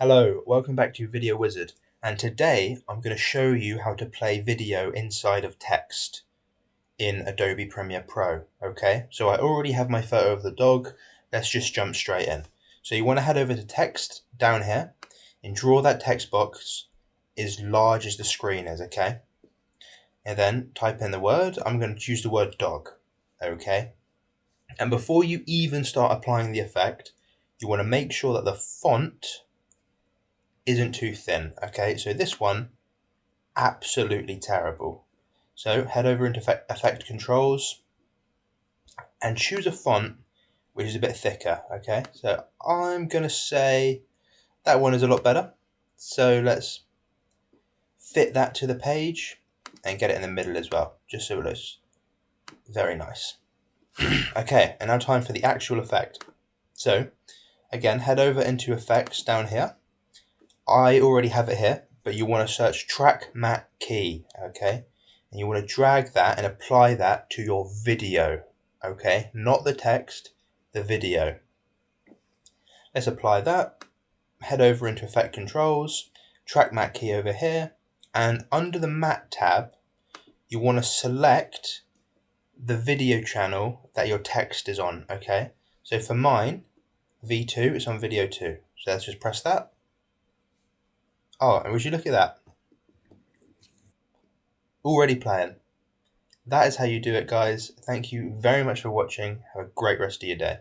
Hello, welcome back to Video Wizard, and today I'm going to show you how to play video inside of text in Adobe Premiere Pro, okay? So I already have my photo of the dog, let's just jump straight in. So you want to head over to text down here and draw that text box as large as the screen is, okay? And then type in the word, I'm going to choose the word dog, okay? And before you even start applying the effect, you want to make sure that the font isn't too thin, okay? So this one, absolutely terrible. So head over into effect controls and choose a font which is a bit thicker, okay? So I'm gonna say that one is a lot better. So let's fit that to the page and get it in the middle as well, just so it looks very nice. Okay, and now time for the actual effect. So again, head over into effects down here. I already have it here, but you want to search track matte key, okay? And you want to drag that and apply that to your video, okay? Not the text, the video. Let's apply that. Head over into effect controls, track matte key over here, and under the matte tab, you want to select the video channel that your text is on, okay? So for mine, V2, it's on video 2. So let's just press that. Oh, and would you look at that? Already playing. That is how you do it, guys. Thank you very much for watching. Have a great rest of your day.